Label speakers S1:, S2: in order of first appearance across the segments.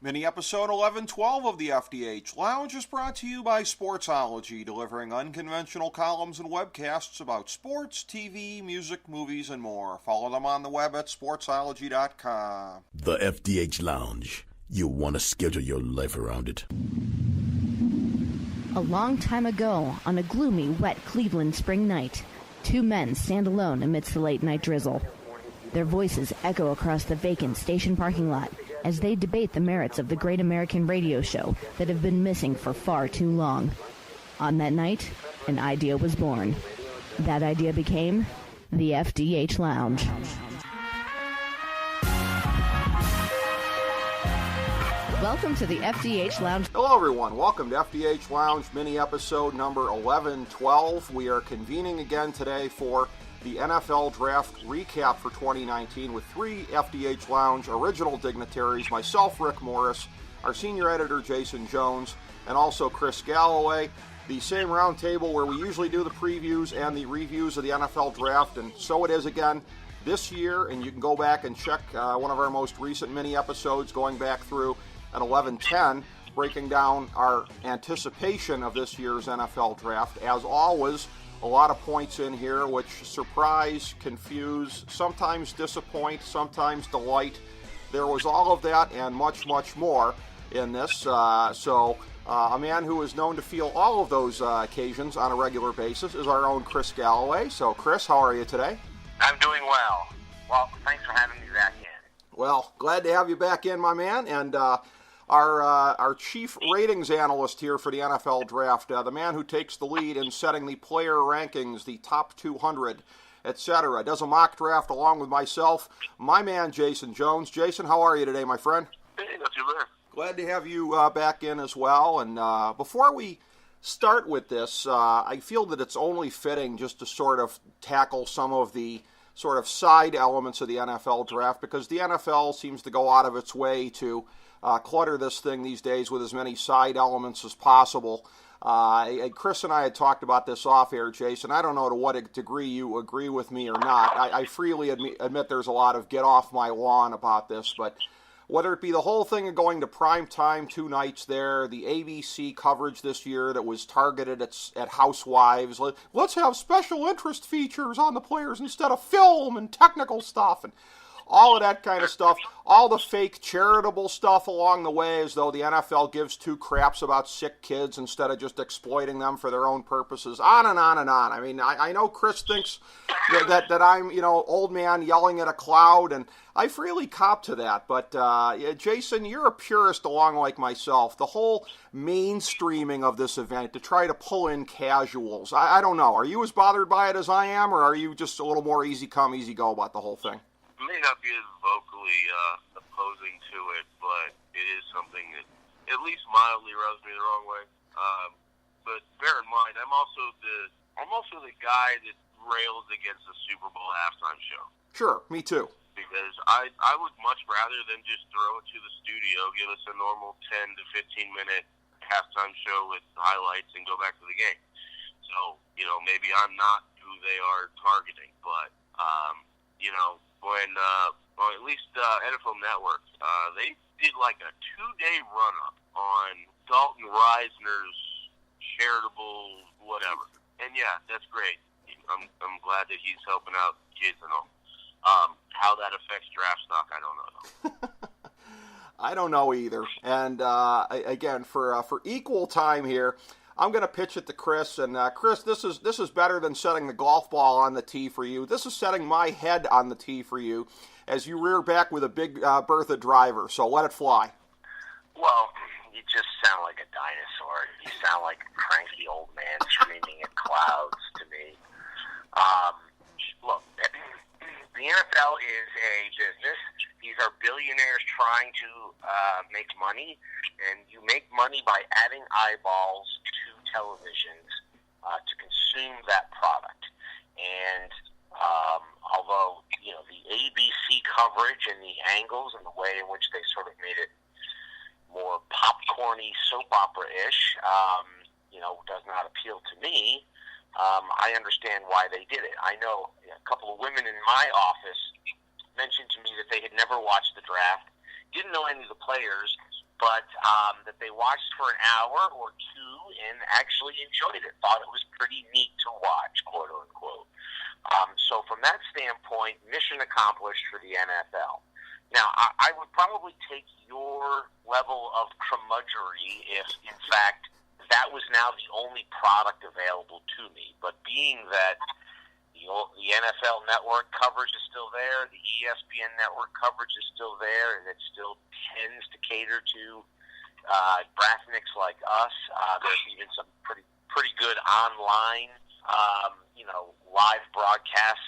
S1: Mini episode 1112 of the FDH Lounge is brought to you by Sportsology, delivering unconventional columns and webcasts about sports, TV, music, movies, and more. Follow them on the web at sportsology.com.
S2: The FDH Lounge. You'll want to schedule your life around it.
S3: A long time ago, on a gloomy, wet Cleveland spring night, two men stand alone amidst the late-night drizzle. Their voices echo across the vacant station parking lot as they debate the merits of the great American radio show that have been missing for far too long. On that night, an idea was born. That idea became the FDH Lounge. Welcome to the FDH Lounge.
S1: Hello, everyone. Welcome to FDH Lounge mini episode number 1112. We are convening again today for the NFL Draft recap for 2019 with three FDH Lounge original dignitaries, myself, Rick Morris, our senior editor, Jason Jones, and also Chris Galloway. The same round table where we usually do the previews and the reviews of the NFL Draft, and so it is again this year, and you can go back and check one of our most recent mini episodes going back through at 11:10, breaking down our anticipation of this year's NFL Draft. As always, a lot of points in here which surprise, confuse, sometimes disappoint, sometimes delight. There was all of that and much, much more in this. A man who is known to feel all of those occasions on a regular basis is our own Chris Galloway. So, Chris, how are you today?
S4: I'm doing well. Well, thanks for having me back in.
S1: Well, glad to have you back in, my man. And our chief ratings analyst here for the NFL Draft, the man who takes the lead in setting the player rankings, the top 200, etc., does a mock draft along with myself, my man Jason Jones. Jason, how are you today, my friend?
S4: Hey, not too bad.
S1: Glad to have you back in as well. And before we start with this, I feel that it's only fitting just to sort of tackle some of the sort of side elements of the NFL Draft, because the NFL seems to go out of its way to clutter this thing these days with as many side elements as possible. Chris and I had talked about this off air, Jason. I don't know to what degree you agree with me or not. I freely admit there's a lot of get off my lawn about this, but whether it be the whole thing of going to prime time 2 nights there, the ABC coverage this year that was targeted at housewives, let's have special interest features on the players instead of film and technical stuff, and all of that kind of stuff, all the fake charitable stuff along the way, as though the NFL gives two craps about sick kids instead of just exploiting them for their own purposes, on and on and on. I mean, I know Chris thinks that I'm, old man yelling at a cloud, and I freely cop to that. But, Jason, you're a purist along like myself. The whole mainstreaming of this event to try to pull in casuals, I don't know. Are you as bothered by it as I am, or are you just a little more easy come, easy go about the whole thing?
S4: I may not be as vocally opposing to it, but it is something that at least mildly rubs me the wrong way. But bear in mind, I'm also the guy that rails against the Super Bowl halftime show.
S1: Sure, me too.
S4: Because I would much rather than just throw it to the studio, give us a normal 10 to 15 minute halftime show with highlights, and go back to the game. So, maybe I'm not who they are targeting, but when at least NFL Network, they did like a 2-day run-up on Dalton Reisner's charitable whatever. And yeah, that's great. I'm glad that he's helping out kids and all. How that affects draft stock, I don't know.
S1: I don't know either. And again, for equal time here, I'm going to pitch it to Chris. And Chris, this is better than setting the golf ball on the tee for you. This is setting my head on the tee for you as you rear back with a big Bertha driver. So let it fly.
S4: Well, you just sound like a dinosaur. You sound like a cranky old man screaming at clouds to me. Look, the NFL is a business. These are billionaires trying to make money, and you make money by adding eyeballs to televisions to consume that product. And although, the ABC coverage and the angles and the way in which they sort of made it more popcorny, soap opera-ish, does not appeal to me. I understand why they did it. I know a couple of women in my office mentioned to me that they had never watched the draft, didn't know any of the players, but that they watched for an hour or two and actually enjoyed it, thought it was pretty neat to watch, quote unquote. So from that standpoint, mission accomplished for the NFL. Now, I would probably take your level of curmudgeonly if, in fact, that was now the only product available to me. But being that the NFL Network coverage is still there, the ESPN Network coverage is still there, and it still tends to cater to brathniks like us. There's even some pretty good online, live broadcast,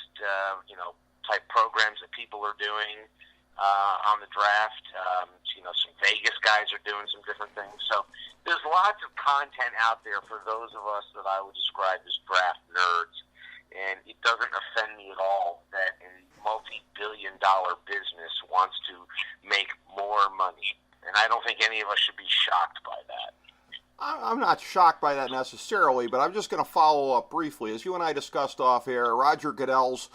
S4: type programs that people are doing on the draft. Some Vegas guys are doing some different things. So there's lots of content out there for those of us that I would describe as draft nerds. And it doesn't offend me at all that a multi-billion-dollar business wants to make more money. And I don't think any of us should be shocked by that.
S1: I'm not shocked by that necessarily, but I'm just going to follow up briefly. As you and I discussed off air, Roger Goodell's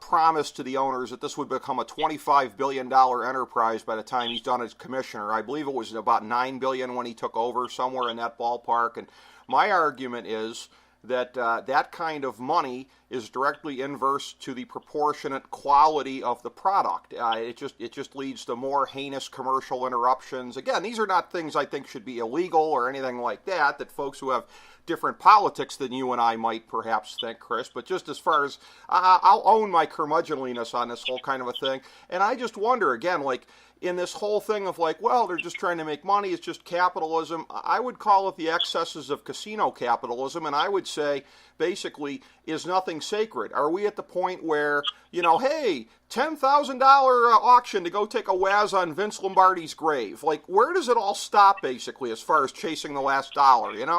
S1: promise to the owners that this would become a $25 billion enterprise by the time he's done as commissioner. I believe it was about $9 billion when he took over, somewhere in that ballpark. And my argument is that that kind of money is directly inverse to the proportionate quality of the product. It just leads to more heinous commercial interruptions. Again, these are not things I think should be illegal or anything like that, that folks who have different politics than you and I might perhaps think, Chris, but just as far as, I'll own my curmudgeonliness on this whole kind of a thing, and I just wonder, again, like, in this whole thing of like, well, they're just trying to make money, it's just capitalism, I would call it the excesses of casino capitalism, and I would say, basically, is nothing sacred. Are we at the point where, hey, $10,000 auction to go take a waz on Vince Lombardi's grave? Like, where does it all stop, basically, as far as chasing the last dollar,
S4: Well,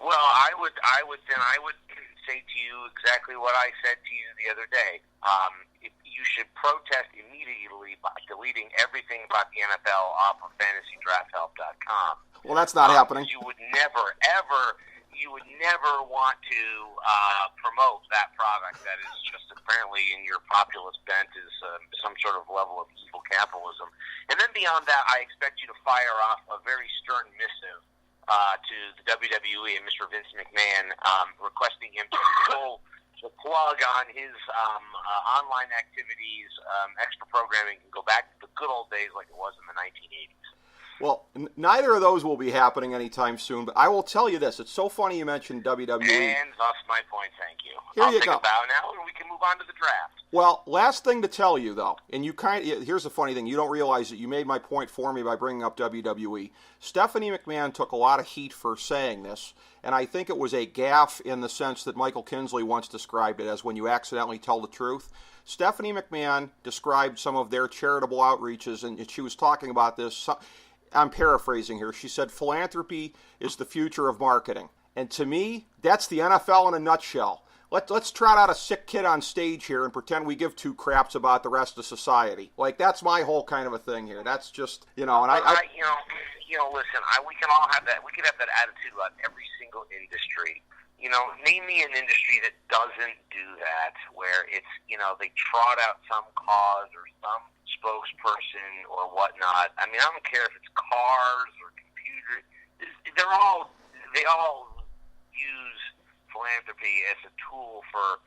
S4: I would say to you exactly what I said to you the other day. You should protest immediately by deleting everything about the NFL off of FantasyDraftHelp.com.
S1: Well, that's not happening.
S4: You would never want to promote that product that is just apparently in your populist bent is some sort of level of evil capitalism. And then beyond that, I expect you to fire off a very stern missive to the WWE and Mr. Vince McMahon, requesting him to pull the plug on his online activities, extra programming, and go back to the good old days like it was in the 1980s.
S1: Well, neither of those will be happening anytime soon, but I will tell you this. It's so funny you mentioned WWE.
S4: And thus my point, thank you.
S1: I'll take
S4: a bow now, and we can move on to the draft.
S1: Well, last thing to tell you, though, and here's the funny thing. You don't realize that you made my point for me by bringing up WWE. Stephanie McMahon took a lot of heat for saying this, and I think it was a gaffe in the sense that Michael Kinsley once described it as when you accidentally tell the truth. Stephanie McMahon described some of their charitable outreaches, and she was talking about this. I'm paraphrasing here. She said, philanthropy is the future of marketing. And to me, that's the NFL in a nutshell. Let's trot out a sick kid on stage here and pretend we give two craps about the rest of society. Like, that's my whole kind of a thing here. That's just, and
S4: listen, we can all have that. We could have that attitude about every single industry. Name me an industry that doesn't do that, where it's, they trot out some cause or some spokesperson or whatnot. I mean, I don't care if it's cars or computers. They all use philanthropy as a tool for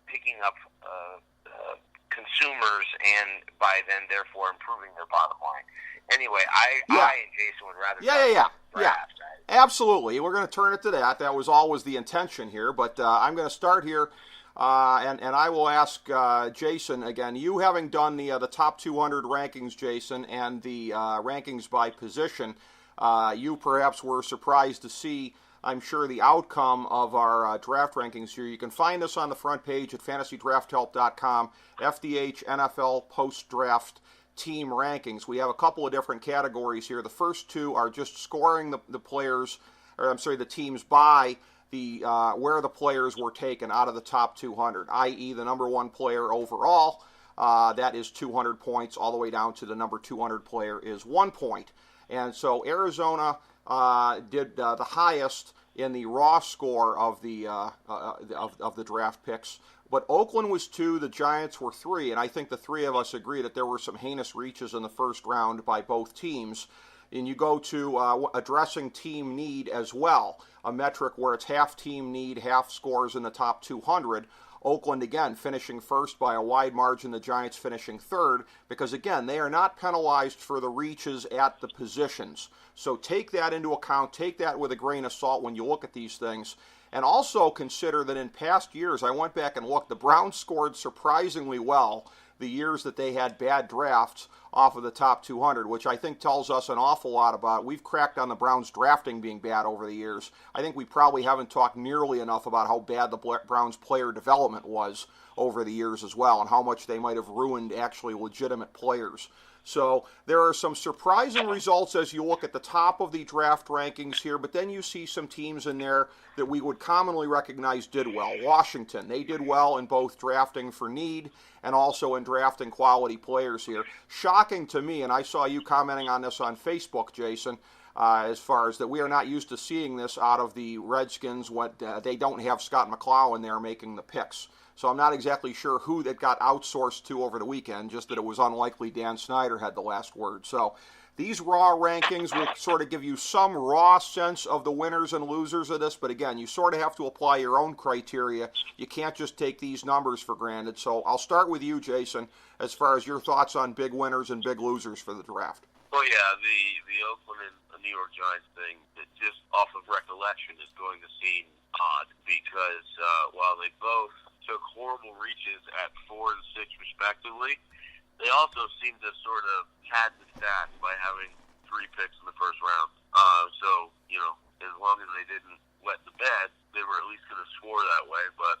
S4: picking up consumers and by then therefore improving their bottom line. Anyway, I and Jason would rather draft.
S1: Absolutely. We're going to turn it to that. That was always the intention here, but I'm going to start here. And I will ask Jason again. You having done the top 200 rankings, Jason, and the rankings by position, you perhaps were surprised to see, I'm sure, the outcome of our draft rankings here. You can find this on the front page at FantasyDraftHelp.com. FDH NFL post-draft team rankings. We have a couple of different categories here. The first two are just scoring the teams by the where the players were taken out of the top 200, i.e. the number one player overall, that is 200 points, all the way down to the number 200 player is 1 point. And so Arizona did the highest in the raw score of the draft picks, but Oakland was 2, the Giants were 3, and I think the three of us agree that there were some heinous reaches in the first round by both teams. and you go to addressing team need as well, a metric where it's half team need, half scores in the top 200. Oakland, again, finishing first by a wide margin, the Giants finishing third, because, again, they are not penalized for the reaches at the positions. So take that into account, take that with a grain of salt when you look at these things. And also consider that in past years, I went back and looked, the Browns scored surprisingly well the years that they had bad drafts off of the top 200, which I think tells us an awful lot about. We've cracked on the Browns drafting being bad over the years. I think we probably haven't talked nearly enough about how bad the Browns player development was over the years as well, and how much they might have ruined actually legitimate players. So there are some surprising results as you look at the top of the draft rankings here, but then you see some teams in there that we would commonly recognize did well. Washington, they did well in both drafting for need and also in drafting quality players here. Shocking to me, and I saw you commenting on this on Facebook, Jason, as far as that we are not used to seeing this out of the Redskins. They don't have Scott McCloughan there making the picks. So I'm not exactly sure who that got outsourced to over the weekend, just that it was unlikely Dan Snyder had the last word. So these raw rankings will sort of give you some raw sense of the winners and losers of this, but again, you sort of have to apply your own criteria. You can't just take these numbers for granted. So I'll start with you, Jason, as far as your thoughts on big winners and big losers for the draft.
S5: Well, yeah, the Oakland and New York Giants thing, that just off of recollection, is going to seem odd because while they both took horrible reaches at 4 and 6 respectively, they also seem to sort of pad the stats by having 3 picks in the first round. So, as long as they didn't wet the bed, they were at least going to score that way. But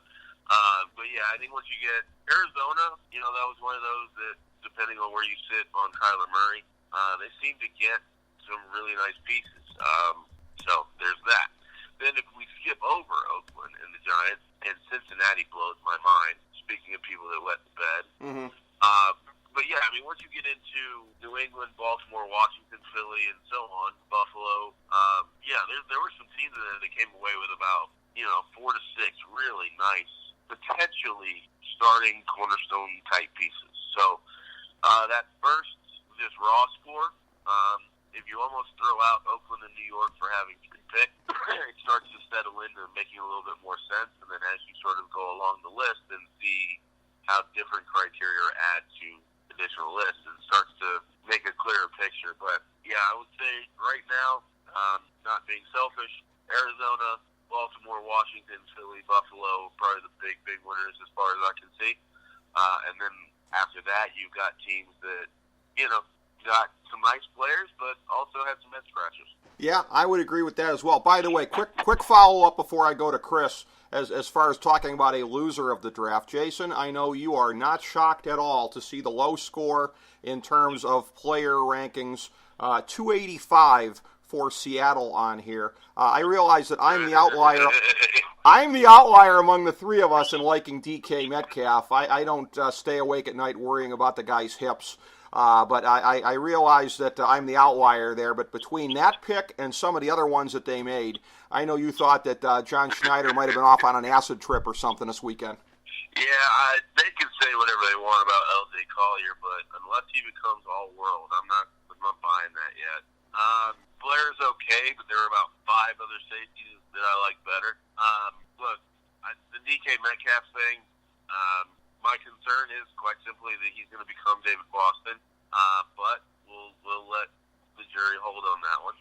S5: yeah, I think once you get Arizona, that was one of those that, depending on where you sit on Kyler Murray, they seem to get some really nice pieces. So there's that. Then if we skip over Oakland and the Giants, and Cincinnati blows my mind, speaking of people that wet the bed. Mm-hmm. But yeah, I mean, once you get into New England, Baltimore, Washington, Philly, and so on, Buffalo, there were some teams in there that came away with about, 4 to 6 really nice, potentially starting cornerstone type pieces. So that first, just raw score, if you almost throw out Oakland and New York for having 3 picks, it starts to settle into making a little bit more sense. And then as you sort of go along the list and see how different criteria are added to additional lists, it starts to make a clearer picture. But yeah, I would say right now, not being selfish, Arizona, Baltimore, Washington, Philly, Buffalo, probably the big winners as far as I can see. And then after that, you've got teams that, got some nice players, but also had some head scratches.
S1: Yeah, I would agree with that as well. By the way, quick follow-up before I go to Chris, as far as talking about a loser of the draft. Jason, I know you are not shocked at all to see the low score in terms of player rankings, 285 for Seattle on here. I realize that I'm the outlier. I'm the outlier among the three of us in liking DK Metcalf. I don't stay awake at night worrying about the guy's hips. But I realize that I'm the outlier there. But between that pick and some of the other ones that they made, I know you thought that John Schneider might have been off on an acid trip or something this weekend.
S5: Yeah, they can say whatever they want about L.J. Collier, but unless he becomes all-world, I'm not buying that yet. Blair's okay, but there are about 5 other safeties that I like better. Look, the DK Metcalf thing, my concern is quite simply that he's going to become David Boston, but we'll let the jury hold on that one.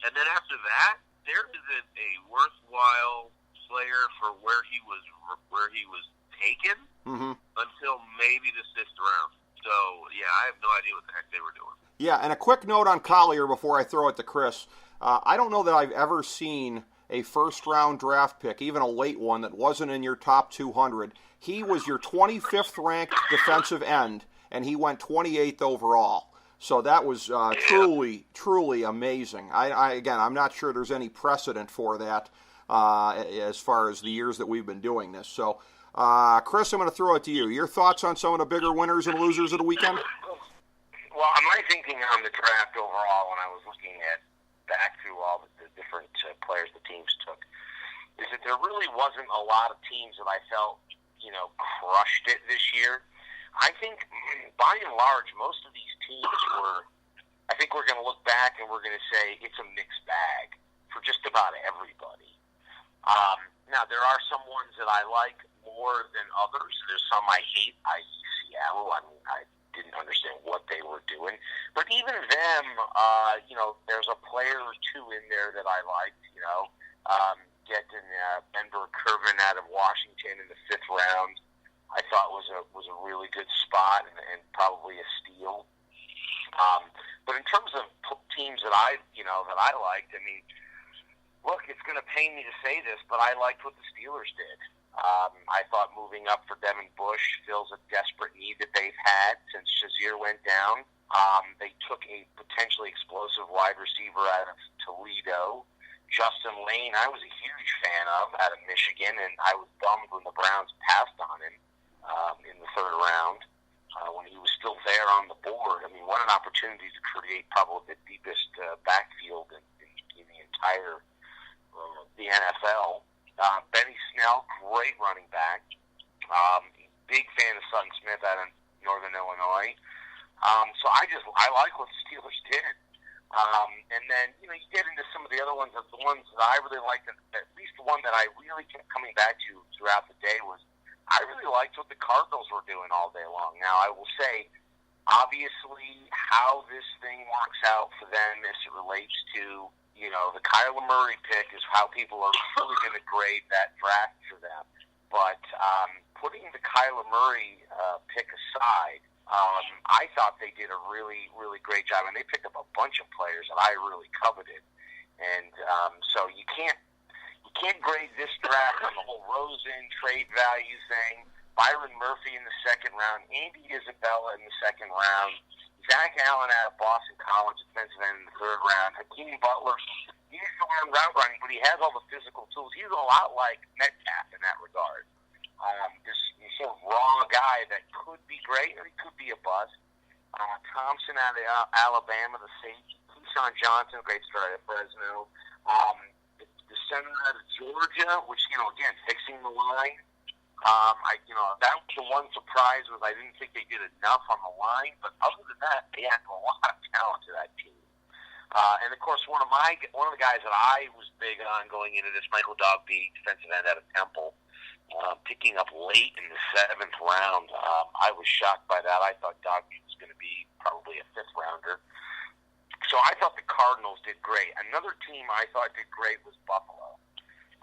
S5: And then after that, there isn't a worthwhile player for where he was taken until maybe the 6th round. So yeah, I have no idea what the heck they were doing.
S1: Yeah, and a quick note on Collier before I throw it to Chris. I don't know that I've ever seen a first-round draft pick, even a late one, that wasn't in your top 200. He was your 25th ranked defensive end, and he went 28th overall. So that was truly amazing. Again, I'm not sure there's any precedent for that as far as the years that we've been doing this. So, Chris, I'm going to throw it to you. Your thoughts on some of the bigger winners and losers of the weekend?
S4: Well, my thinking on the draft overall, when I was looking back through all the different players the teams took, is that there really wasn't a lot of teams that I felt, crushed it this year. I think, by and large, most of these teams were I think we're going to look back and we're going to say it's a mixed bag for just about everybody. Now, there are some ones that I like more than others. There's some I hate, i.e. Seattle. I mean, I didn't understand what they were doing. But even them, there's a player or two in there that I liked, getting Denver Curvin out of Washington in the 5th round. I thought was a really good spot and probably a steal. But in terms of teams that I liked, I mean, look, it's going to pain me to say this, but I liked what the Steelers did. I thought moving up for Devin Bush fills a desperate need that they've had since Shazier went down. They took a potentially explosive wide receiver out of Toledo, Justin Lane. I was a huge fan of out of Michigan, and I was bummed when the Browns passed on him in the 3rd round when he was still there on the board. I mean, what an opportunity to create probably the deepest backfield in the entire the NFL. Benny Snell, great running back. Big fan of Sutton Smith out of Northern Illinois. So I like what the Steelers did. And then, you get into some of the other ones. The ones that I really liked, at least the one that I really kept coming back to throughout the day was I really liked what the Cardinals were doing all day long. Now, I will say, obviously, how this thing works out for them as it relates to the Kyler Murray pick is how people are really going to grade that draft for them. But putting the Kyler Murray pick aside, I thought they did a really, really great job. And they picked up a bunch of players that I really coveted. And so you can't grade this draft on the whole Rosen trade value thing. Byron Murphy in the 2nd round, Andy Isabella in the 2nd round, Zach Allen out of Boston College, defensive end in the 3rd round. Hakeem Butler, he's still on route running, but he has all the physical tools. He's a lot like Metcalf in that regard. This sort of raw guy that could be great or he could be a bust. Thompson out of Alabama, the safety. Keyshawn Johnson, great start at Fresno. The center out of Georgia, which, again, fixing the line. That was the one surprise was I didn't think they did enough on the line, but other than that, they had a lot of talent to that team. And of course, one of the guys that I was big on going into this, Michael Dogby, defensive end out of Temple, picking up late in the 7th round. I was shocked by that. I thought Dogby was going to be probably a 5th rounder. So I thought the Cardinals did great. Another team I thought did great was Buffalo.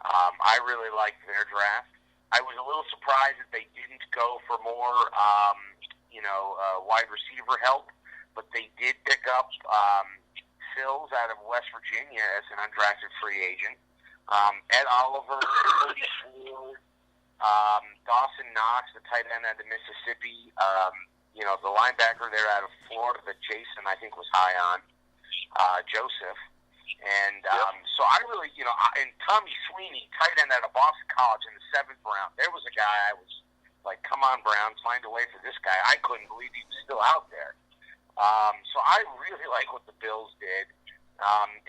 S4: I really liked their draft. I was a little surprised that they didn't go for more, wide receiver help, but they did pick up Sills out of West Virginia as an undrafted free agent. Ed Oliver, Cody Ford, Dawson Knox, the tight end out of Mississippi. The linebacker there out of Florida that Jason, I think, was high on, Joseph. And so I really, and Tommy Sweeney, tight end out of Boston College in the 7th round, there was a guy I was like, come on, Browns, find a way for this guy. I couldn't believe he was still out there. So I really like what the Bills did.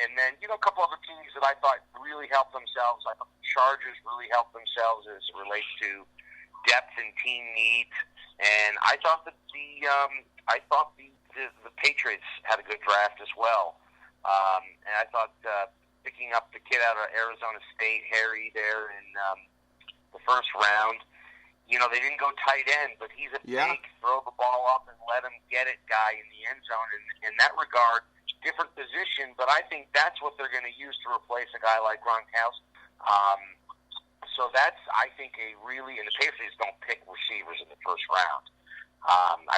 S4: And then, a couple other teams that I thought really helped themselves. I thought the Chargers really helped themselves as it relates to depth and team needs. And I thought that the Patriots had a good draft as well. And I thought picking up the kid out of Arizona State, Harry, there in the 1st round, they didn't go tight end, but he's a big throw the ball up and let him get it guy in the end zone. And in that regard, different position, but I think that's what they're going to use to replace a guy like Gronkowski. So that's, I think, and the Patriots don't pick receivers in the 1st round.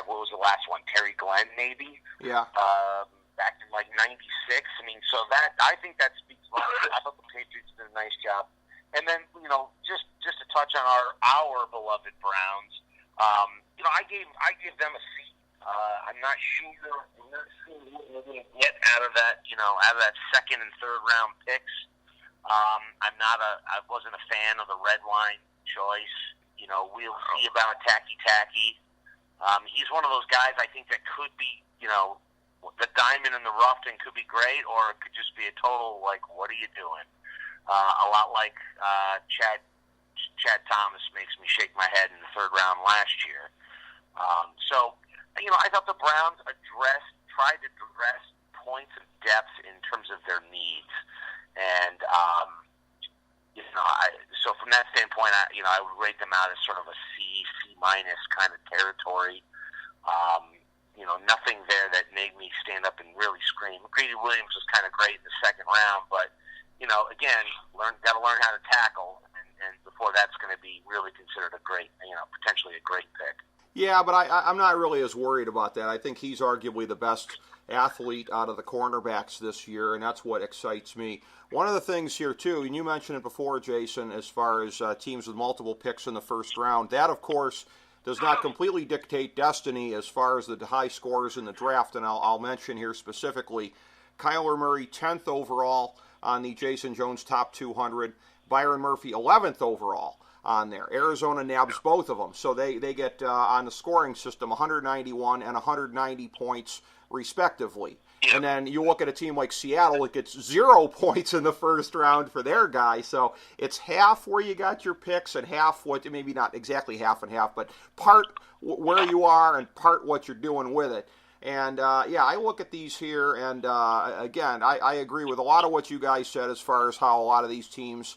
S4: What was the last one? Terry Glenn, maybe?
S1: Yeah.
S4: Back in like 96. I mean, so that, I think that speaks volumes. I thought the Patriots did a nice job. And then, just to touch on our beloved Browns, I gave them a C. I'm not sure what we're going to get out of that, out of that 2nd and 3rd round picks. I wasn't a fan of the red line choice. We'll see about Tacky. He's one of those guys I think that could be, the diamond in the rough and could be great, or it could just be a total, like, what are you doing? A lot like Chad Thomas makes me shake my head in the 3rd round last year. So, I thought the Browns tried to address points of depth in terms of their needs. And, so from that standpoint, I would rate them out as sort of a C minus kind of territory. Nothing there that made me stand up and really scream. Grady Williams was kind of great in the second round, but, again, got to learn how to tackle, and before that's going to be really considered a great, potentially a great pick.
S1: Yeah, but I'm not really as worried about that. I think he's arguably the best athlete out of the cornerbacks this year, and that's what excites me. One of the things here, too, and you mentioned it before, Jason, as far as teams with multiple picks in the first round, that, of course, does not completely dictate destiny as far as the high scores in the draft, and I'll mention here specifically Kyler Murray, 10th overall on the Jason Jones Top 200, Byron Murphy, 11th overall on there. Arizona nabs both of them, so they get on the scoring system 191 and 190 points respectively.
S4: Yep.
S1: And then you look at a team like Seattle, it gets 0 points in the first round for their guy. So it's half where you got your picks and half what, maybe not exactly half and half, but part where you are and part what you're doing with it. And, I look at these here, and, again, I agree with a lot of what you guys said as far as how a lot of these teams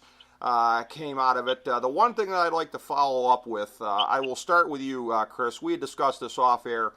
S1: came out of it. The one thing that I'd like to follow up with, I will start with you, Chris. We had discussed this off air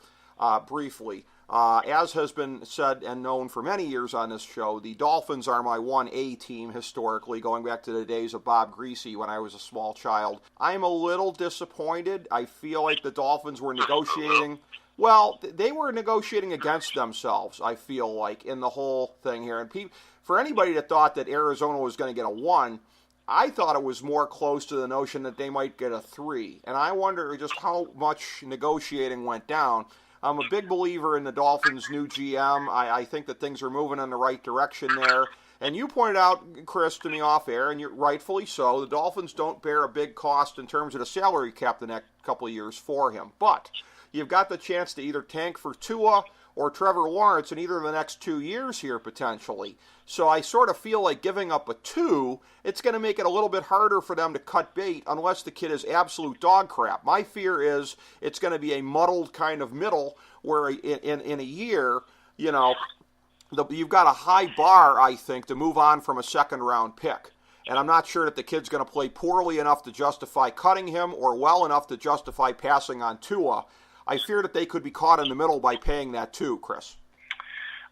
S1: briefly. As has been said and known for many years on this show, the Dolphins are my 1A team historically, going back to the days of Bob Greasy when I was a small child. I'm a little disappointed. I feel like the Dolphins were negotiating. Well, they were negotiating against themselves, I feel like, in the whole thing here. And for anybody that thought that Arizona was going to get a 1, I thought it was more close to the notion that they might get a 3. And I wonder just how much negotiating went down. I'm a big believer in the Dolphins' new GM. I think that things are moving in the right direction there. And you pointed out, Chris, to me off air, and you're rightfully so, the Dolphins don't bear a big cost in terms of the salary cap the next couple of years for him. But you've got the chance to either tank for Tua or Trevor Lawrence in either of the next 2 years here potentially. So I sort of feel like giving up a 2, it's going to make it a little bit harder for them to cut bait unless the kid is absolute dog crap. My fear is it's going to be a muddled kind of middle where in a year, you've got a high bar, I think, to move on from a second-round pick. And I'm not sure that the kid's going to play poorly enough to justify cutting him or well enough to justify passing on Tua. I fear that they could be caught in the middle by paying that too, Chris.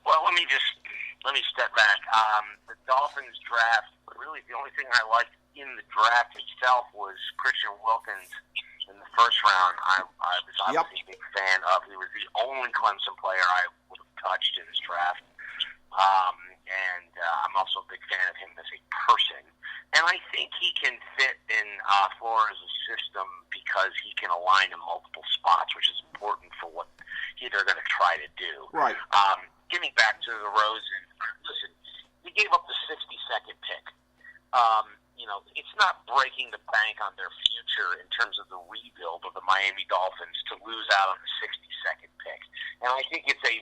S4: Well, let me step back. The Dolphins draft, really the only thing I liked in the draft itself was Christian Wilkins in the first round. I was obviously a big fan of. He was the only Clemson player I would have touched in this draft. And I'm also a big fan of him as a person. And I think he can fit in Flores' system because he can align in multiple spots, which is important for what they're going to try to do.
S1: Right.
S4: Getting back to the Rosen, listen, he gave up the 62nd pick. It's not breaking the bank on their future in terms of the rebuild of the Miami Dolphins to lose out on the 62nd pick. And I think it's a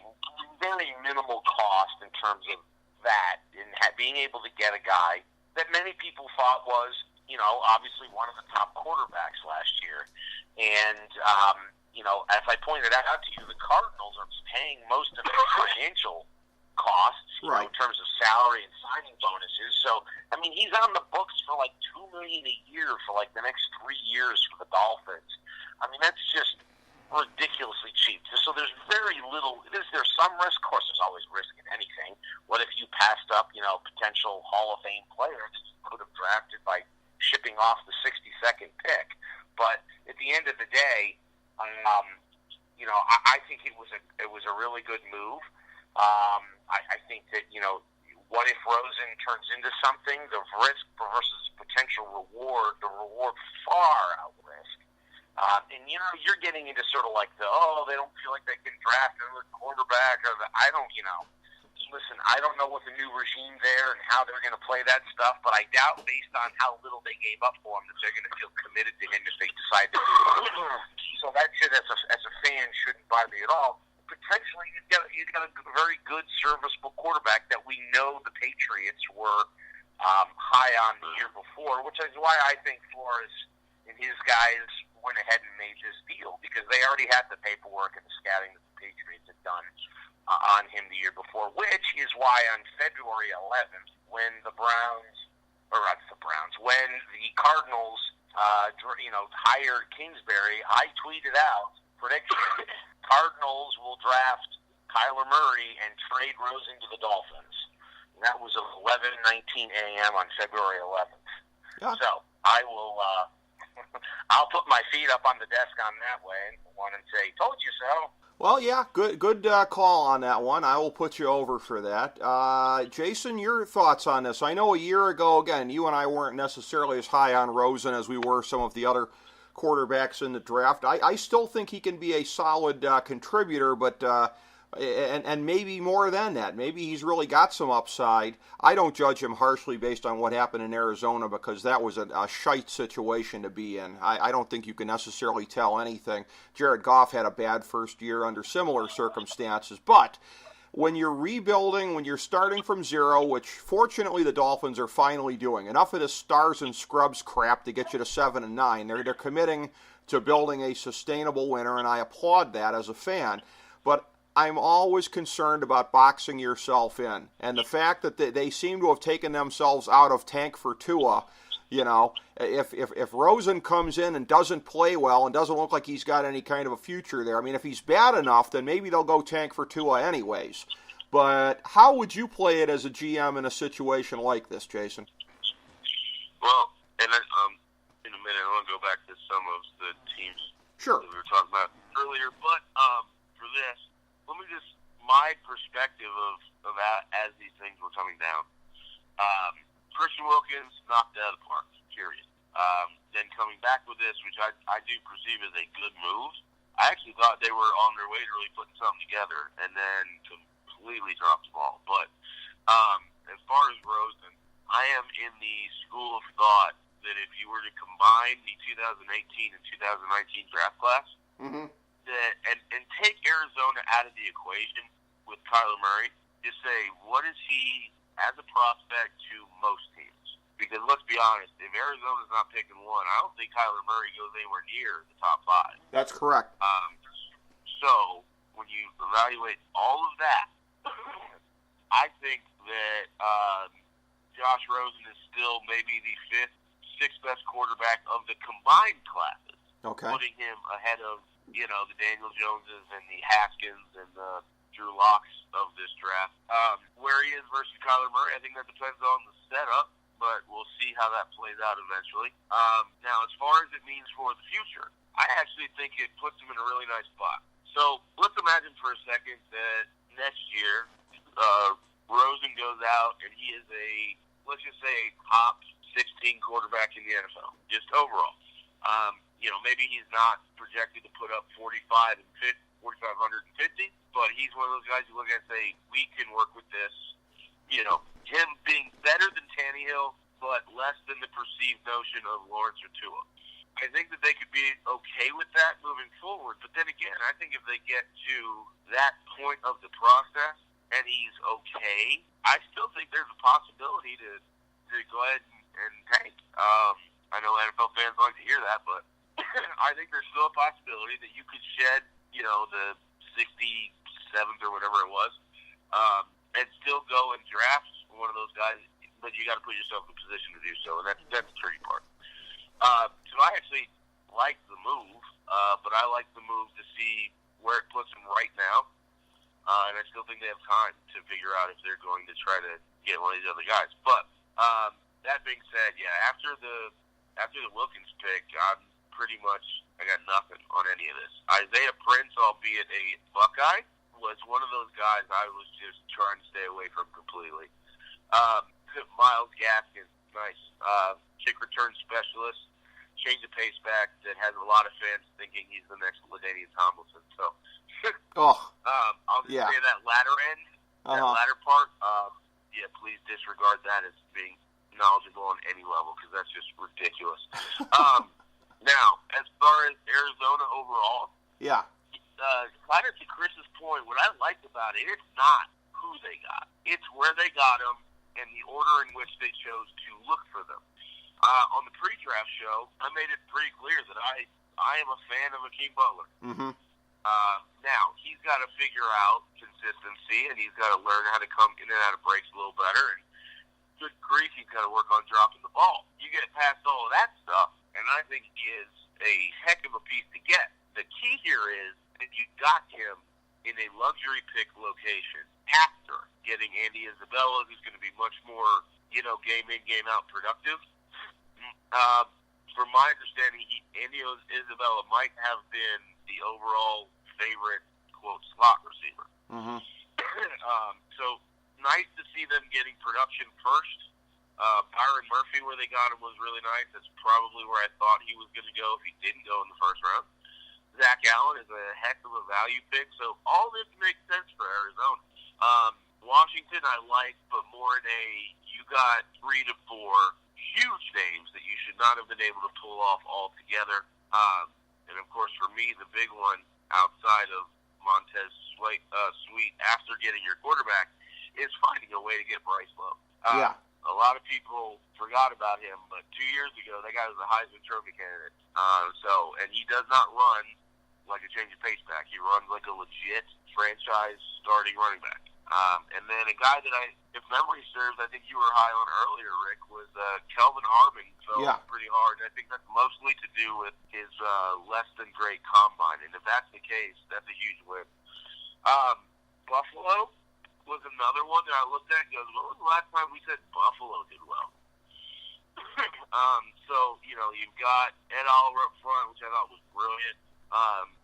S4: very minimal cost in terms of that, in being able to get a guy that many people thought was, obviously one of the top quarterbacks last year. And, as I pointed out to you, the Cardinals are paying most of their financial costs,
S1: right,
S4: in terms of salary and signing bonuses. So, he's on the books for like $2 million a year for like the next 3 years for the Dolphins. That's just ridiculously cheap. So there's very little. Is there some risk? Of course, there's always risk in anything. What if you passed up, potential Hall of Fame player that you could have drafted by shipping off the 62nd pick? But at the end of the day, I think it was a really good move. I think that what if Rosen turns into something? The risk versus potential reward, the reward far out risk. And you're getting into sort of like they don't feel like they can draft another quarterback, or listen, I don't know what the new regime there and how they're going to play that stuff, but I doubt, based on how little they gave up for him, that they're going to feel committed to him if they decide to do it. So that shit, as a fan, shouldn't bother me at all. Potentially, you've got a very good, serviceable quarterback that we know the Patriots were high on the year before, which is why I think Flores and his guys went ahead and made this deal, because they already had the paperwork and the scouting that the Patriots had done. on him the year before, which is why on February 11th, when the Cardinals, hired Kingsbury, I tweeted out prediction: Cardinals will draft Kyler Murray and trade Rosen to the Dolphins. And that was at 11:19 a.m. on February 11th. Yeah. So I will. I'll put my feet up on the desk on that one and say, "Told you so."
S1: Well, yeah, good call on that one. I will put you over for that. Jason, your thoughts on this? I know a year ago, again, you and I weren't necessarily as high on Rosen as we were some of the other quarterbacks in the draft. I still think he can be a solid contributor, but and maybe more than that. Maybe he's really got some upside. I don't judge him harshly based on what happened in Arizona because that was a shite situation to be in. I don't think you can necessarily tell anything. Jared Goff had a bad first year under similar circumstances, but when you're rebuilding, when you're starting from zero, which fortunately the Dolphins are finally doing, enough of this stars and scrubs crap to get you to 7-9. They're committing to building a sustainable winner, and I applaud that as a fan. But I'm always concerned about boxing yourself in, and the fact that they seem to have taken themselves out of tank for Tua. If Rosen comes in and doesn't play well and doesn't look like he's got any kind of a future there, I mean, if he's bad enough, then maybe they'll go tank for Tua anyways. But how would you play it as a GM in a situation like this, Jason?
S5: Well, and in a minute, I want to go back to some of the teams that we were talking about earlier. But for this, let me just, my perspective of as these things were coming down. Christian Wilkins knocked it out of the park, period. Then coming back with this, which I do perceive as a good move, I actually thought they were on their way to really putting something together, and then completely dropped the ball. But as far as Rosen, I am in the school of thought that if you were to combine the 2018 and 2019 draft class, and take Arizona out of the equation with Kyler Murray, just say, what is he as a prospect to most teams? Because let's be honest, if Arizona's not picking one, I don't think Kyler Murray goes anywhere near the top 5.
S1: That's correct.
S5: So when you evaluate all of that, I think that Josh Rosen is still maybe the 5th, 6th best quarterback of the combined classes.
S1: Okay.
S5: Putting him ahead of, the Daniel Joneses and the Haskins and the Drew Locks of this draft. Where he is versus Kyler Murray, I think that depends on the setup, but we'll see how that plays out eventually. Now, as far as it means for the future, I actually think it puts him in a really nice spot. So let's imagine for a second that next year, Rosen goes out and he is let's just say, a top 16 quarterback in the NFL, just overall. Maybe he's not projected to put up 4,550, but he's one of those guys you look at and say, we can work with this. Him being better than Tannehill, but less than the perceived notion of Lawrence or Tua. I think that they could be okay with that moving forward. But then again, I think if they get to that point of the process and he's okay, I still think there's a possibility to go ahead and tank. I know NFL fans like to hear that, but I think there's still a possibility that you could shed, the 67th or whatever it was, and still go and draft one of those guys, but you got to put yourself in a position to do so, and that's the tricky part. So I actually like the move, but I like the move to see where it puts them right now, and I still think they have time to figure out if they're going to try to get one of these other guys. But that being said, yeah, after the Wilkins pick, I got nothing on any of this. Isaiah Prince, albeit a Buckeye, was one of those guys I was just trying to stay away from completely. Myles Gaskin, nice. Kick return specialist, change the pace back that has a lot of fans thinking he's the next LaDainian Tomlinson. So I'll just say that latter end, that latter part, please disregard that as being knowledgeable on any level because that's just ridiculous. Now, as far as Arizona overall, kind of to Chris's point, what I liked about it, it's not who they got. It's where they got them and the order in which they chose to look for them. On the pre-draft show, I made it pretty clear that I am a fan of Akeem Butler. Now, he's got to figure out consistency, and he's got to learn how to come in and out of breaks a little better. And good grief, he's got to work on dropping the ball. You get past all of that stuff, and I think he is a heck of a piece to get. The key here is that you got him in a luxury pick location after getting Andy Isabella, who's going to be much more, game in, game out productive. From my understanding, Andy Isabella might have been the overall favorite, quote, slot receiver.
S1: Mm-hmm.
S5: So nice to see them getting production first. Byron Murphy, where they got him, was really nice. That's probably where I thought he was going to go if he didn't go in the first round. Zach Allen is a heck of a value pick. So all this makes sense for Arizona. Washington I like, but more in you got 3 to 4 huge names that you should not have been able to pull off altogether. And of course, for me, the big one outside of Montez Sweet after getting your quarterback is finding a way to get Bryce Love.
S1: Yeah.
S5: A lot of people forgot about him, but 2 years ago, that guy was a Heisman Trophy candidate. And he does not run like a change of pace back. He runs like a legit franchise starting running back. And then a guy that if memory serves, I think you were high on earlier, Rick, was Kelvin Harmon. Pretty hard. And I think that's mostly to do with his less than great combine. And if that's the case, that's a huge win. Buffalo was another one that I looked at and goes, when was the last time we said Buffalo did well? You've got Ed Oliver up front, which I thought was brilliant.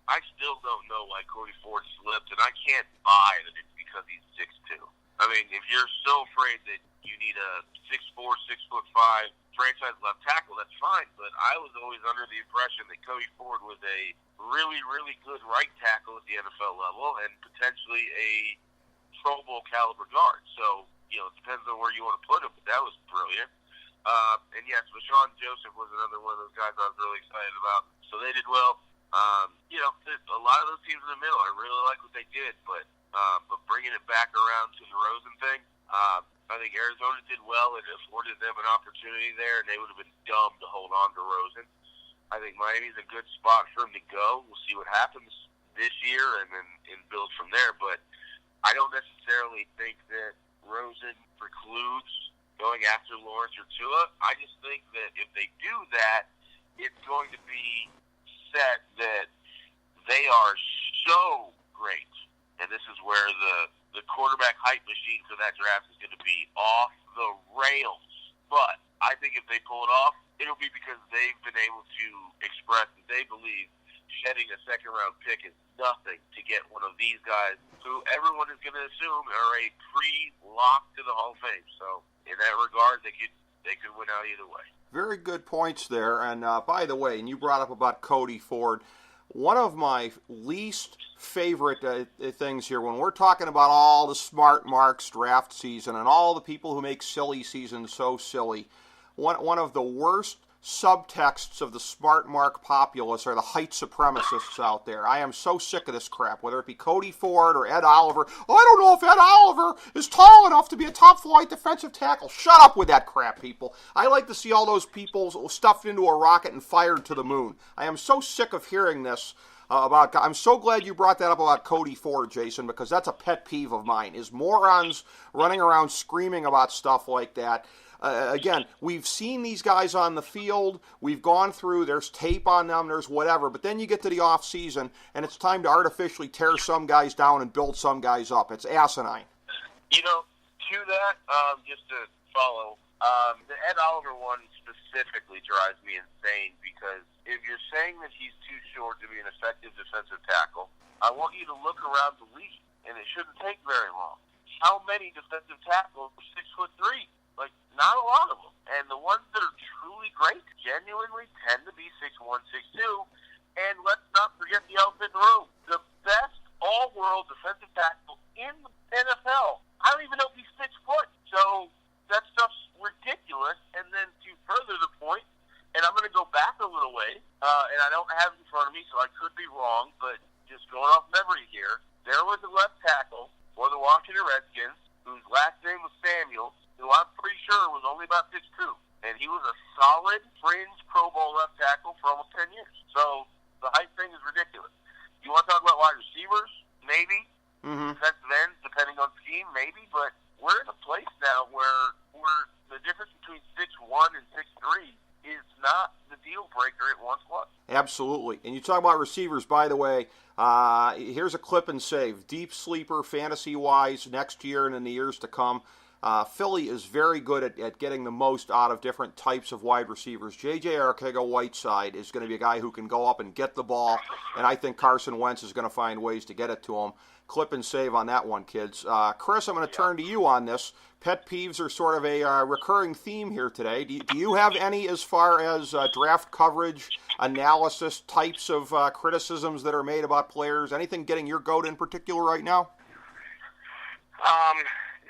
S5: I still don't know why Cody Ford slipped, and I can't buy that it's because he's 6'2". I mean, if you're so afraid that you need a 6'4", 6'5" franchise left tackle, that's fine. But I was always under the impression that Cody Ford was a really, really good right tackle at the NFL level and potentially a Pro Bowl caliber guard. So, it depends on where you want to put him, but that was brilliant. And yes, Rashawn Joseph was another one of those guys I was really excited about. So they did well. A lot of those teams in the middle, I really like what they did, but bringing it back around to the Rosen thing, I think Arizona did well. It afforded them an opportunity there, and they would have been dumb to hold on to Rosen. I think Miami's a good spot for him to go. We'll see what happens this year and then build from there, but I don't necessarily think that Rosen precludes going after Lawrence or Tua. I just think that if they do that, it's going to be set that they are so great. And this is where the quarterback hype machine for that draft is going to be off the rails. But I think if they pull it off, it'll be because they've been able to express that they believe shedding a second-round pick is nothing to get one of these guys who everyone is going to assume are a pre-lock to the Hall of Fame. So in that regard, they could win out either way.
S1: Very good points there. And by the way, and you brought up about Cody Ford, one of my least favorite things here, when we're talking about all the smart marks draft season and all the people who make silly seasons so silly, one of the worst subtexts of the smart mark populace are the height supremacists out there. I am so sick of this crap, whether it be Cody Ford or Ed Oliver. Oh, I don't know if Ed Oliver is tall enough to be a top-flight defensive tackle. Shut up with that crap, people. I like to see all those people stuffed into a rocket and fired to the moon. I am so sick of hearing this I'm so glad you brought that up about Cody Ford, Jason, because that's a pet peeve of mine, is morons running around screaming about stuff like that. Again, we've seen these guys on the field. We've gone through, there's tape on them, there's whatever. But then you get to the off season, and it's time to artificially tear some guys down and build some guys up. It's asinine.
S5: To that, just to follow, the Ed Oliver one specifically drives me insane because if you're saying that he's too short to be an effective defensive tackle, I want you to look around the league, and it shouldn't take very long. How many defensive tackles are 6'3"? Like, not a lot of them. And the ones that are truly great genuinely tend to be 6'1", 6'2". And let's not forget the elephant in the room. The best all-world defensive tackle in the NFL. I don't even know if he's 6 foot. So that stuff's ridiculous. And then to further the point, and I'm going to go back a little way, and I don't have it in front of me, so I could be wrong, but just going off memory here, there was a left tackle for the Washington Redskins whose last name was Samuels, who I'm pretty sure was only about 6'2". And he was a solid fringe Pro Bowl left tackle for almost 10 years. So the height thing is ridiculous. You want to talk about wide maybe.
S1: Mm-hmm.
S5: Defensive ends, depending on scheme, maybe. But we're in a place now where the difference between 6'1" and 6'3" is not the deal breaker it once was.
S1: Absolutely. And you talk about receivers, by the way, here's a clip and save. Deep sleeper, fantasy-wise, next year and in the years to come. Philly is very good at getting the most out of different types of wide receivers. J.J. Arcega-Whiteside is going to be a guy who can go up and get the ball, and I think Carson Wentz is going to find ways to get it to him. Clip and save on that one, kids. Chris, I'm going to turn to you on this. Pet peeves are sort of a recurring theme here today. Do you have any as far as draft coverage, analysis, types of criticisms that are made about players? Anything getting your goat in particular right now?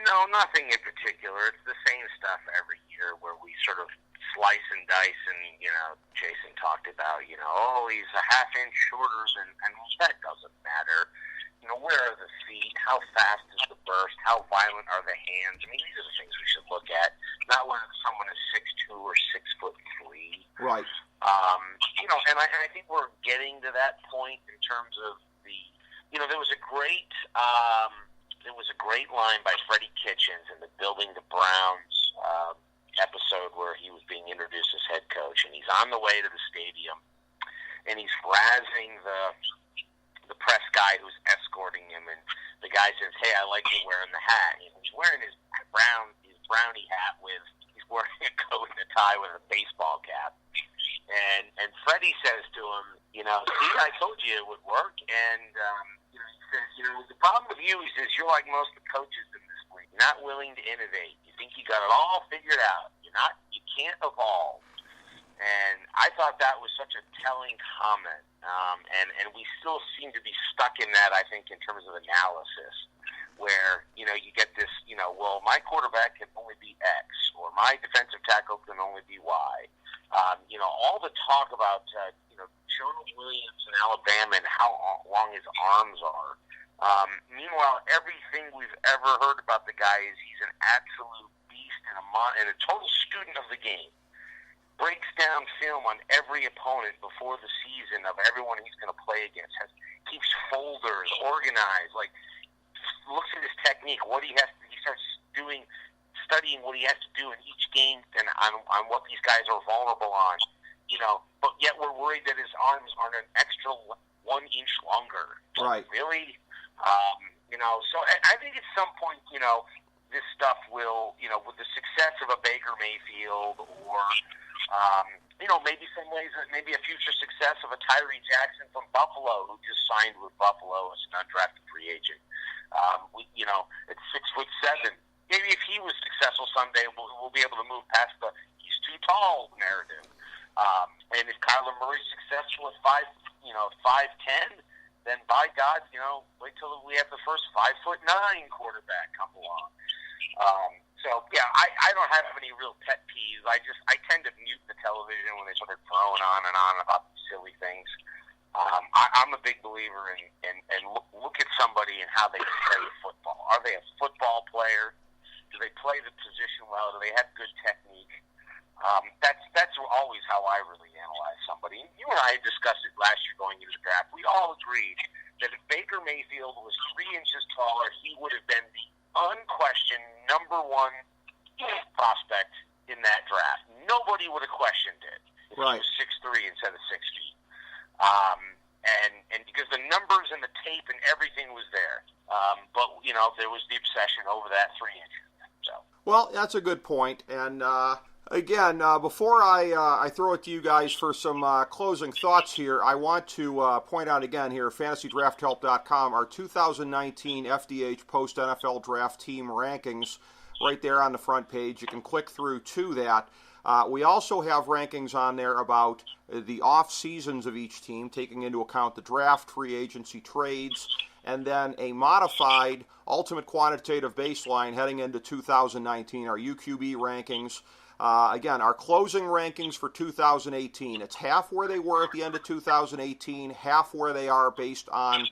S4: No, nothing in particular. It's the same stuff every year where we sort of slice and dice, and, Jason talked about, he's a half inch shorter than, and that doesn't matter. Where are the feet? How fast is the burst? How violent are the hands? I mean, these are the things we should look at, not whether someone is 6'2" or 6'3".
S1: Right.
S4: And I think we're getting to that point in terms of there was a great line by Freddie Kitchens in the Building the Browns episode where he was being introduced as head coach, and he's on the way to the stadium, and he's razzing the press guy who's escorting him, and the guy says, "Hey, I like you wearing the hat." And he's wearing his brownie hat he's wearing a coat and a tie with a baseball cap. And Freddie says to him, "See, I told you it would work." And he says, "The problem with you," he says, "you're like most of the coaches in this league, not willing to innovate. You think you got it all figured out. You can't evolve." And I thought that was such a telling comment. And we still seem to be stuck in that, I think, in terms of analysis, where, you get this, well, my quarterback can only be X, or my defensive tackle can only be Y. All the talk about, Jonah Williams in Alabama and how long his arms are. Meanwhile, everything we've ever heard about the guy is he's an absolute beast and a total student of the game. Breaks down film on every opponent before the season of everyone he's going to play against. Keeps folders organized. Looks at his technique. He starts studying what he has to do in each game and on what these guys are vulnerable on. But yet we're worried that his arms aren't an extra 1 inch longer.
S1: Right.
S4: Really? So I think at some point, this stuff will, with the success of a Baker Mayfield or, maybe some ways, maybe a future success of a Tyree Jackson from Buffalo who just signed with Buffalo as an undrafted free agent. At 6'7", maybe if he was successful someday, we'll be able to move past the he's too tall narrative. And if Kyler Murray's successful at 5'10", then by God, wait till we have the first 5'9" quarterback come along. So yeah, I don't have any real pet peeves. I tend to mute the television when they start throwing on and on about silly things. I'm a big believer in look at somebody and how they play football. Are they a football player? Do they play the position well? Do they have good technique? That's always how I really analyze somebody. You and I discussed it last year going into the draft. We all agreed that if Baker Mayfield was 3 inches taller, he would have been the unquestioned number 1 prospect in that draft. Nobody would have questioned it if
S1: Right.
S4: he was 6'3" instead of 6 feet. And because the numbers and the tape and everything was there. But, there was the obsession over that 3 inches. So.
S1: Well, that's a good point. And again, before I throw it to you guys for some closing thoughts here, I want to point out again here, FantasyDraftHelp.com, our 2019 FDH post-NFL draft team rankings right there on the front page. You can click through to that. We also have rankings on there about the off seasons of each team, taking into account the draft, free agency, trades, and then a modified ultimate quantitative baseline heading into 2019, our UQB rankings. Again, our closing rankings for 2018. It's half where they were at the end of 2018, half where they are based on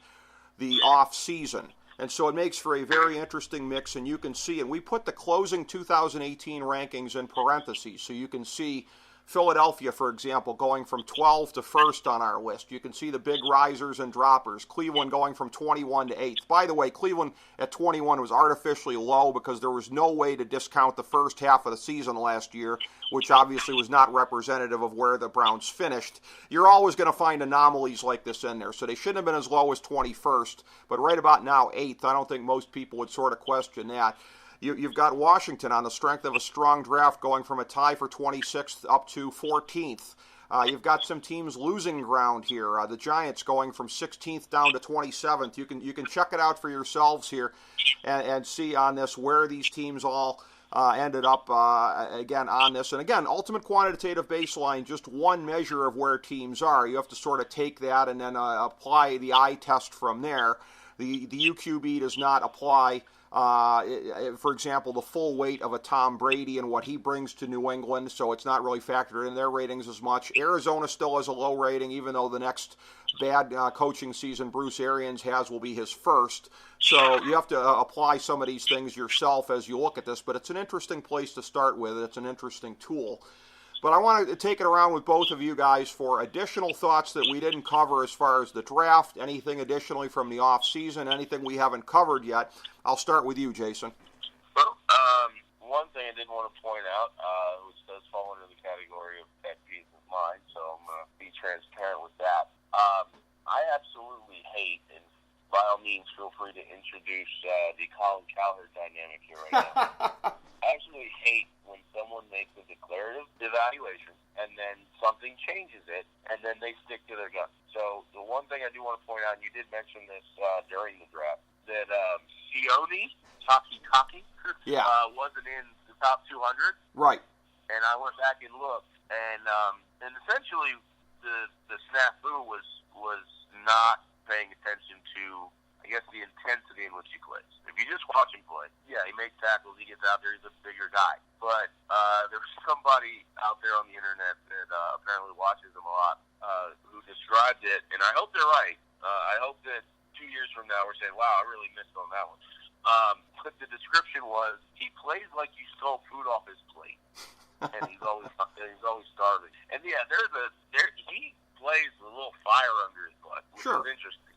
S1: the off season. And so it makes for a very interesting mix, and you can see, and we put the closing 2018 rankings in parentheses, so you can see Philadelphia, for example, going from 12 to 1st on our list. You can see the big risers and droppers. Cleveland going from 21 to 8th. By the way, Cleveland at 21 was artificially low because there was no way to discount the first half of the season last year, which obviously was not representative of where the Browns finished. You're always going to find anomalies like this in there, so they shouldn't have been as low as 21st, but right about now 8th. I don't think most people would sort of question that. You've got Washington on the strength of a strong draft going from a tie for 26th up to 14th. You've got some teams losing ground here. The Giants going from 16th down to 27th. You can check it out for yourselves here and see on this where these teams all ended up again on this. And again, ultimate quantitative baseline, just one measure of where teams are. You have to sort of take that and then apply the eye test from there. The UQB does not apply, for example, the full weight of a Tom Brady and what he brings to New England, so it's not really factored in their ratings as much. Arizona still has a low rating, even though the next bad coaching season Bruce Arians has will be his first. So you have to apply some of these things yourself as you look at this, but it's an interesting place to start with. It's an interesting tool. But I want to take it around with both of you guys for additional thoughts that we didn't cover as far as the draft, anything additionally from the off-season, anything we haven't covered yet. I'll start with you, Jason.
S5: Well, one thing I did want to point out, which does fall under the category of pet peeve of mine, so I'm going to be transparent with that. I absolutely hate, and by all means feel free to introduce the Colin Cowherd dynamic here right now. I absolutely hate when someone makes a declarative evaluation and then something changes it and then they stick to their guns. So the one thing I do want to point out, and you did mention this during the draft, that Sione Takitaki wasn't in the top 200.
S1: Right.
S5: And I went back and looked, and essentially the snafu was not paying attention to, I guess, the intensity in which he plays. If you just watch him play, yeah, he makes tackles, he gets out there, he's a bigger guy. But there's somebody out there on the internet that apparently watches him a lot who described it, and I hope they're right. I hope that 2 years from now we're saying, wow, I really missed on that one. But the description was, he plays like you stole food off his plate, and he's always starving. And yeah, he plays with a little fire under his butt, which is interesting.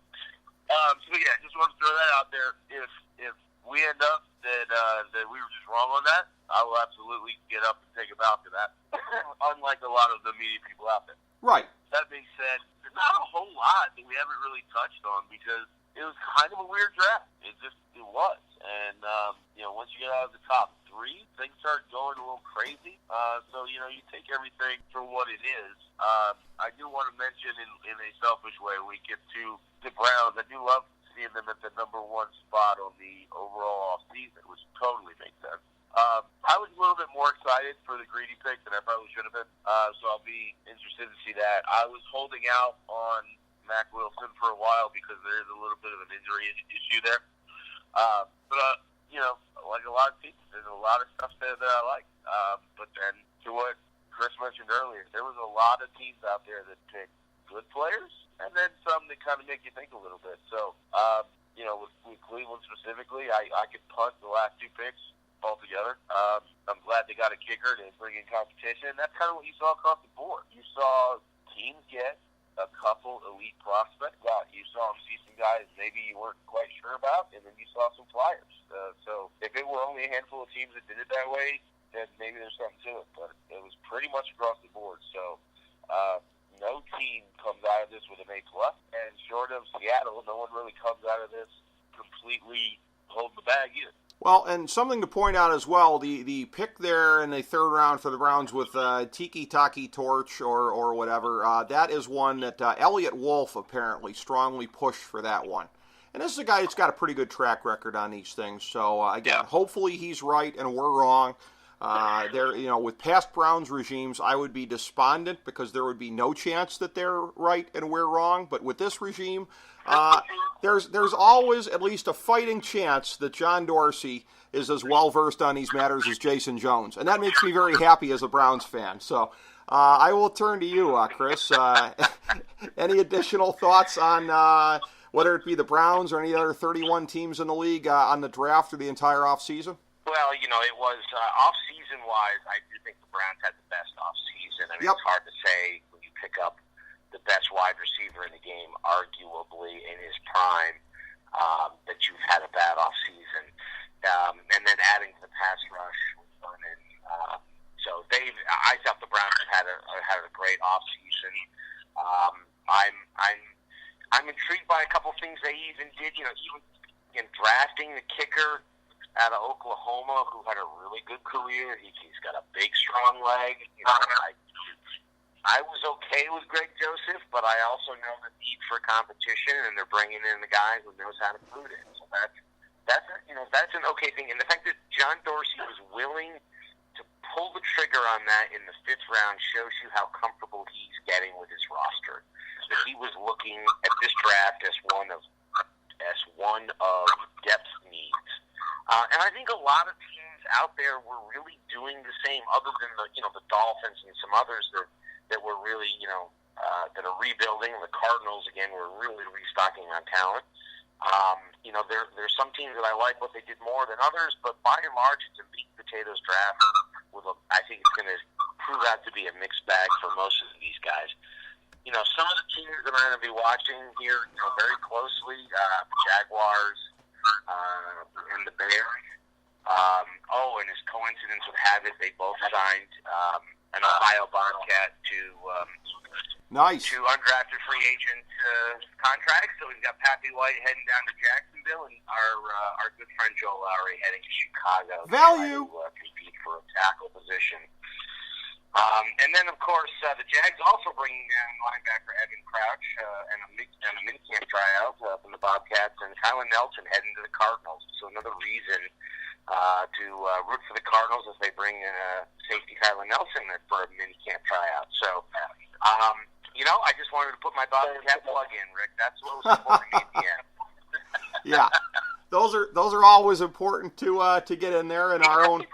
S5: So yeah, just want to throw that out there. If we end up that we were just wrong on that, I will absolutely get up and take a bow to that. Unlike a lot of the media people out there.
S1: Right.
S5: That being said, there's not a whole lot that we haven't really touched on because it was kind of a weird draft. It was. And once you get out of the top 3, things start going a little crazy. So you take everything for what it is. I do want to mention in a selfish way, when we get to the Browns, I do love seeing them at the number 1 spot on the overall offseason, which totally makes sense. I was a little bit more excited for the greedy pick than I probably should have been, so I'll be interested to see that. I was holding out on Mac Wilson for a while because there is a little bit of an injury issue there. But like a lot of people, there's a lot of stuff there that I like. But then, to what Chris mentioned earlier, there was a lot of teams out there that picked good players, and then some that kind of make you think a little bit. So, with Cleveland specifically, I could punt the last 2 picks altogether. I'm glad they got a kicker to bring in competition, and that's kind of what you saw across the board. You saw teams get a couple elite prospects. You saw them see some guys maybe you weren't quite sure about, and then you saw some flyers. So if it were only a handful of teams that did it that way, then maybe there's something to it. But it was pretty much across the board. So no team comes out of this with an A+, and short of Seattle, no one really comes out of this completely holding the bag either.
S1: Well, and something to point out as well, the pick there in the 3rd round for the Browns with Tiki Taki Torch or whatever, that is one that Elliott Wolf apparently strongly pushed for that one. And this is a guy that's got a pretty good track record on these things. So, again, hopefully he's right and we're wrong. With past Browns regimes, I would be despondent because there would be no chance that they're right and we're wrong. But with this regime, there's always at least a fighting chance that John Dorsey is as well versed on these matters as Jason Jones, and that makes me very happy as a Browns fan. So I will turn to you, Chris. Any additional thoughts on whether it be the Browns or any other 31 teams in the league on the draft or the entire offseason?
S4: Well, it was off-season wise. I do think the Browns had the best off-season. I mean,
S1: Yep.
S4: It's hard to say when you pick up the best wide receiver in the game, arguably in his prime, that you've had a bad off-season. And then adding to the pass rush was fun. And so I thought the Browns had a great off-season. I'm intrigued by a couple things they even did. Even in drafting the kicker out of Oklahoma, who had a really good career. He's got a big, strong leg. I was okay with Greg Joseph, but I also know the need for competition, and they're bringing in the guy who knows how to boot it. So that's an okay thing. And the fact that John Dorsey was willing to pull the trigger on that in the 5th round shows you how comfortable he's getting with his roster. That he was looking at this draft as one of depth needs. And I think a lot of teams out there were really doing the same, other than the Dolphins and some others that were really that are rebuilding. The Cardinals again were really restocking on talent. There's some teams that I like what they did more than others, but by and large, it's a meat and potatoes draft. I think it's going to prove out to be a mixed bag for most of these guys. Some of the teams that I'm going to be watching here very closely, Jaguars and the Bears. And as coincidence would have it, they both signed an Ohio Bobcat to undrafted free agent contracts. So we've got Pappy White heading down to Jacksonville, and our good friend Joe Lowry heading to Chicago to compete for a tackle position. And then, of course, the Jags also bringing down linebacker Evan Crouch and a minicamp tryout from the Bobcats, and Kylan Nelson heading to the Cardinals. So another reason to root for the Cardinals as they bring safety Kylan Nelson for a minicamp tryout. So, I just wanted to put my Bobcat plug in, Rick. That's what was important to me at the end.
S1: Yeah, those are always important to get in there in our own.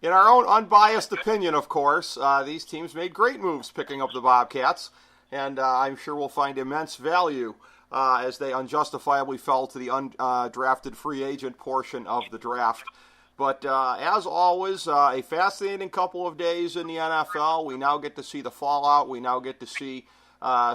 S1: In our own unbiased opinion, of course, these teams made great moves picking up the Bobcats, and I'm sure we'll find immense value as they unjustifiably fell to the undrafted free agent portion of the draft. But as always, a fascinating couple of days in the NFL. We now get to see the fallout. We now get to see,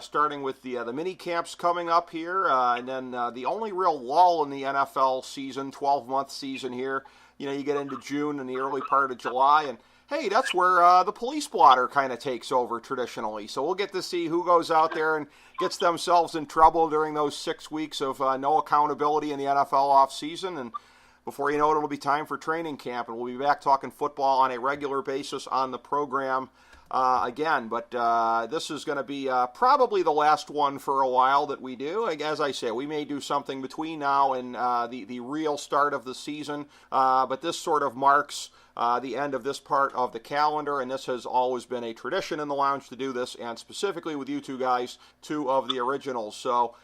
S1: starting with the mini camps coming up here, and then the only real lull in the NFL season, 12-month season here. You get into June and the early part of July, and hey, that's where the police blotter kind of takes over traditionally. So we'll get to see who goes out there and gets themselves in trouble during those 6 weeks of no accountability in the NFL offseason. And before you know it, it'll be time for training camp, and we'll be back talking football on a regular basis on the program again. But this is going to be probably the last one for a while that we do. As I say, we may do something between now and the real start of the season, but this sort of marks the end of this part of the calendar, and this has always been a tradition in the lounge to do this, and specifically with you two guys, two of the originals. So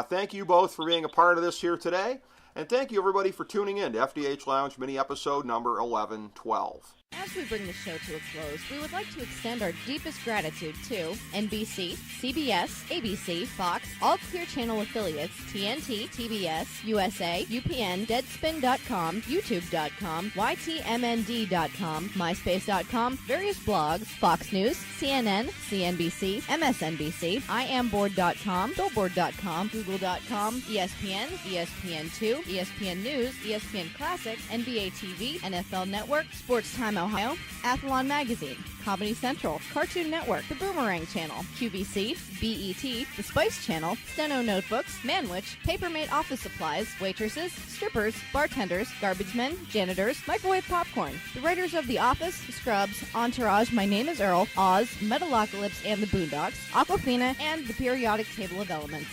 S1: thank you both for being a part of this here today, and thank you everybody for tuning in to FDH Lounge mini episode number 1112.
S3: As we bring the show to a close, we would like to extend our deepest gratitude to NBC, CBS, ABC, Fox, all Clear Channel affiliates, TNT, TBS, USA, UPN, Deadspin.com, YouTube.com, YTMND.com, MySpace.com, various blogs, Fox News, CNN, CNBC, MSNBC, IamBoard.com, Billboard.com, Google.com, ESPN, ESPN2, ESPN News, ESPN Classic, NBA TV, NFL Network, Sports Time Ohio, Athlon Magazine, Comedy Central, Cartoon Network, The Boomerang Channel, QVC, BET, The Spice Channel, Steno Notebooks, Manwich, Papermate Office Supplies, waitresses, strippers, bartenders, garbage men, janitors, microwave popcorn, the writers of The Office, Scrubs, Entourage, My Name is Earl, Oz, Metalocalypse and the Boondocks, Aquafina, and the Periodic Table of Elements.